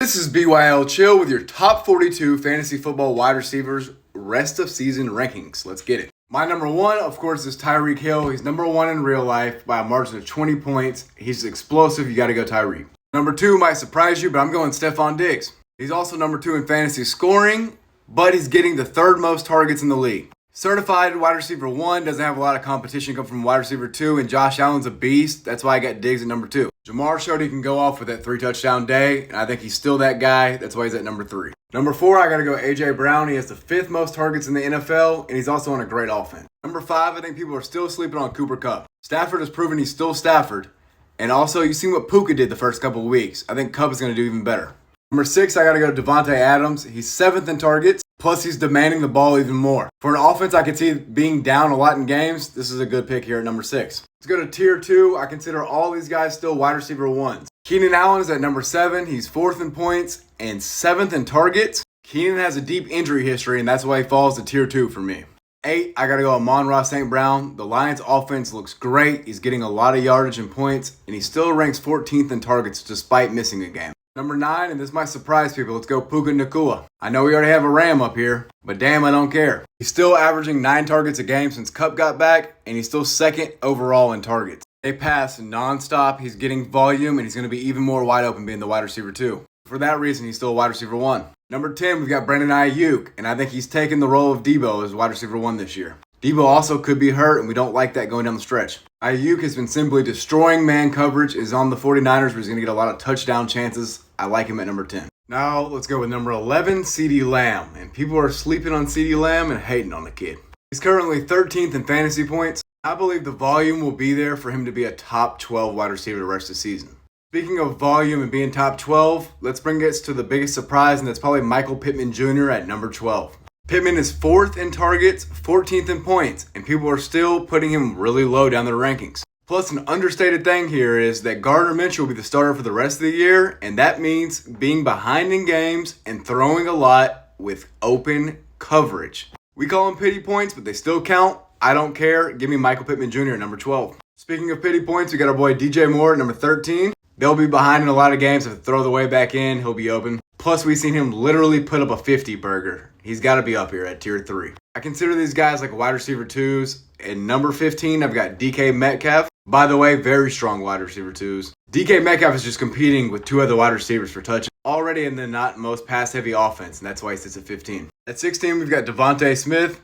This is BYL Chill with your top 42 fantasy football wide receivers rest of season rankings. Let's get it. My number one, of course, is Tyreek Hill. He's number one in real life by a margin of 20 points. He's explosive. You got to go Tyreek. Number two might surprise you, but I'm going Stephon Diggs. He's also number two in fantasy scoring, but he's getting the third most targets in the league. Certified wide receiver one, doesn't have a lot of competition come from wide receiver two, and Josh Allen's a beast. That's why I got Diggs at number two. Jamar showed he can go off with that 3-touchdown day, and I think he's still that guy. That's why he's at number three. Number four, I got to go A.J. Brown. He has the fifth most targets in the NFL, and he's also on a great offense. Number five, I think people are still sleeping on Cooper Kupp. Stafford has proven he's still Stafford, and also you've seen what Puka did the first couple of weeks. I think Kupp is going to do even better. Number six, I got to go Devontae Adams. He's seventh in targets, plus he's demanding the ball even more. For an offense I could see being down a lot in games, this is a good pick here at number six. Let's go to tier two. I consider all these guys still wide receiver ones. Keenan Allen is at number seven. He's fourth in points and seventh in targets. Keenan has a deep injury history, and that's why he falls to tier two for me. Eight, I got to go Amon-Ra St. Brown. The Lions offense looks great. He's getting a lot of yardage and points, and he still ranks 14th in targets despite missing a game. Number nine, and this might surprise people, let's go Puka Nacua. I know we already have a Ram up here, but damn, I don't care. He's still averaging 9 targets a game since Kupp got back, and he's still second overall in targets. They pass nonstop, he's getting volume, and he's going to be even more wide open being the wide receiver two. For that reason, he's still a wide receiver one. Number 10, we've got Brandon Ayuk, and I think he's taken the role of Debo as wide receiver one this year. Debo also could be hurt, and we don't like that going down the stretch. Ayuk has been simply destroying man coverage, is on the 49ers, where he's going to get a lot of touchdown chances. I like him at number 10. Now, let's go with number 11, CeeDee Lamb. And people are sleeping on CeeDee Lamb and hating on the kid. He's currently 13th in fantasy points. I believe the volume will be there for him to be a top 12 wide receiver the rest of the season. Speaking of volume and being top 12, let's bring us to the biggest surprise, and that's probably Michael Pittman Jr. at number 12. Pittman is 4th in targets, 14th in points, and people are still putting him really low down their rankings. Plus, an understated thing here is that Gardner Minshew will be the starter for the rest of the year, and that means being behind in games and throwing a lot with open coverage. We call them pity points, but they still count. I don't care. Give me Michael Pittman Jr. at number 12. Speaking of pity points, we got our boy DJ Moore at number 13. They'll be behind in a lot of games. If they throw the way back in, he'll be open. Plus, we've seen him literally put up a 50 burger. He's got to be up here at tier 3. I consider these guys like wide receiver 2s. At number 15, I've got DK Metcalf. By the way, very strong wide receiver 2s. DK Metcalf is just competing with 2 other wide receivers for touches. Already in the not most pass-heavy offense, and that's why he sits at 15. At 16, we've got Devontae Smith.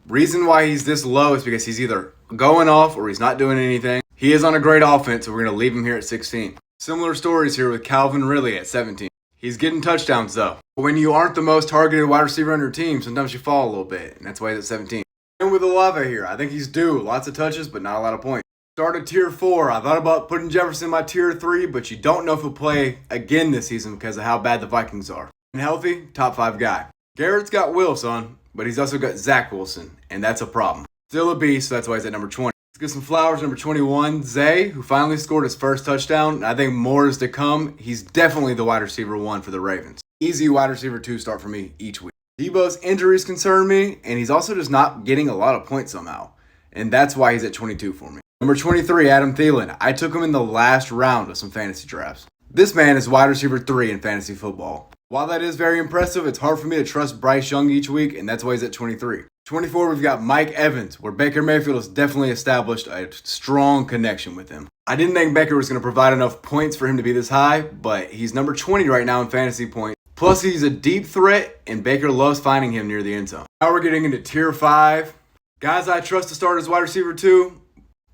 Reason why he's this low is because he's either going off or he's not doing anything. He is on a great offense, so we're going to leave him here at 16. Similar stories here with Calvin Ridley at 17. He's getting touchdowns though. But when you aren't the most targeted wide receiver on your team, sometimes you fall a little bit, and that's why he's at 17. And with Olave here, I think he's due. Lots of touches, but not a lot of points. Started tier 4. I thought about putting Jefferson in my tier 3, but you don't know if he'll play again this season because of how bad the Vikings are. And healthy, top 5 guy. Garrett's got Wilson, but he's also got Zach Wilson, and that's a problem. Still a beast, so that's why he's at number 20. Let's get some flowers. Number 21, Zay, who finally scored his first touchdown. And I think more is to come. He's definitely the wide receiver 1 for the Ravens. Easy wide receiver 2 start for me each week. Debo's injuries concern me, and he's also just not getting a lot of points somehow. And that's why he's at 22 for me. Number 23, Adam Thielen. I took him in the last round of some fantasy drafts. This man is wide receiver 3 in fantasy football. While that is very impressive, it's hard for me to trust Bryce Young each week, and that's why he's at 23. 24, we've got Mike Evans, where Baker Mayfield has definitely established a strong connection with him. I didn't think Baker was going to provide enough points for him to be this high, but he's number 20 right now in fantasy points. Plus, he's a deep threat, and Baker loves finding him near the end zone. Now we're getting into tier 5. Guys I trust to start as wide receiver 2,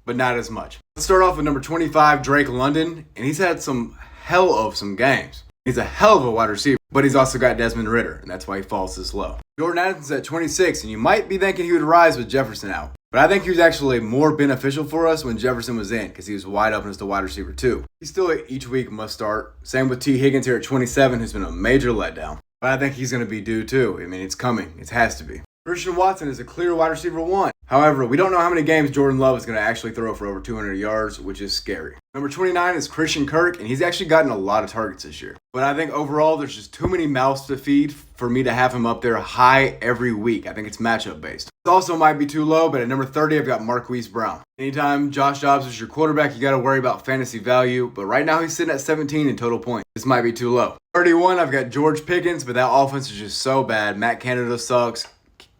but not as much. Let's start off with number 25, Drake London, and he's had some hell of some games. He's a hell of a wide receiver, but he's also got Desmond Ridder, and that's why he falls this low. Jordan Addison's at 26, and you might be thinking he would rise with Jefferson out. But I think he was actually more beneficial for us when Jefferson was in, because he was wide open as the wide receiver too. He's still each week must start. Same with T. Higgins here at 27, who's been a major letdown. But I think he's going to be due too. I mean, it's coming. It has to be. Christian Watson is a clear wide receiver 1. However, we don't know how many games Jordan Love is going to actually throw for over 200 yards, which is scary. Number 29 is Christian Kirk, and he's actually gotten a lot of targets this year. But I think overall, there's just too many mouths to feed for me to have him up there high every week. I think it's matchup based. It also might be too low, but at number 30, I've got Marquise Brown. Anytime Josh Dobbs is your quarterback, you got to worry about fantasy value. But right now, he's sitting at 17 in total points. This might be too low. 31, I've got George Pickens, but that offense is just so bad. Matt Canada sucks.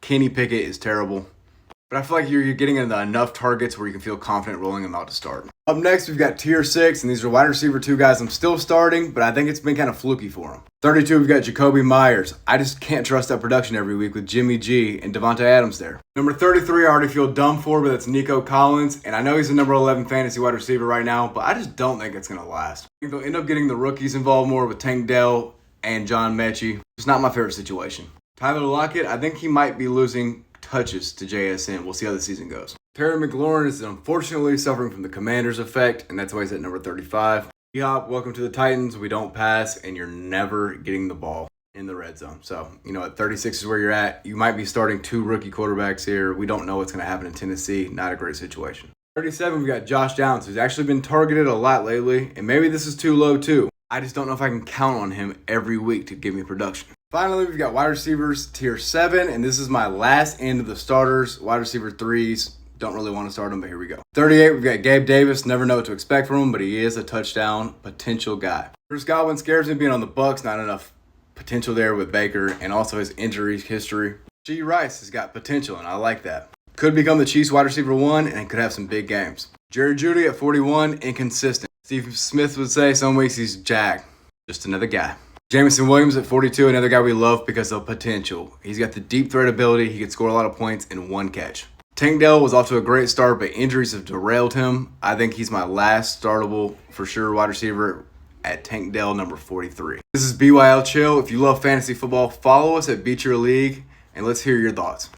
Kenny Pickett is terrible. But I feel like you're getting into enough targets where you can feel confident rolling them out to start. Up next, we've got tier 6, and these are wide receiver 2 guys I'm still starting, but I think it's been kind of fluky for them. 32, we've got Jacoby Myers. I just can't trust that production every week with Jimmy G and Devontae Adams there. Number 33, I already feel dumb for, but that's Nico Collins, and I know he's the number 11 fantasy wide receiver right now, but I just don't think it's going to last. I think they'll end up getting the rookies involved more with Tank Dell and John Mechie. It's not my favorite situation. Tyler Lockett, I think he might be losing touches to JSN. We'll see how the season goes. Terry McLaurin is unfortunately suffering from the Commanders effect, and that's why he's at number 35. D-Hop, welcome to the Titans. We don't pass, and you're never getting the ball in the red zone. So, at 36 is where you're at. You might be starting 2 rookie quarterbacks here. We don't know what's going to happen in Tennessee. Not a great situation. 37, we've got Josh Downs, who's actually been targeted a lot lately, and maybe this is too low too. I just don't know if I can count on him every week to give me production. Finally, we've got wide receivers tier 7, and this is my last end of the starters. Wide receiver 3s, don't really want to start them, but here we go. 38, we've got Gabe Davis. Never know what to expect from him, but he is a touchdown potential guy. Chris Godwin scares me being on the Bucs. Not enough potential there with Baker, and also his injury history. G. Rice has got potential, and I like that. Could become the Chiefs wide receiver 1, and could have some big games. Jerry Jeudy at 41, inconsistent. Steve Smith would say some weeks he's Jack. Just another guy. Jameson Williams at 42, another guy we love because of potential. He's got the deep threat ability. He could score a lot of points in 1 catch. Tank Dell was off to a great start, but injuries have derailed him. I think he's my last startable, for sure, wide receiver at Tank Dell, number 43. This is BYL Chill. If you love fantasy football, follow us at Beat Your League, and let's hear your thoughts.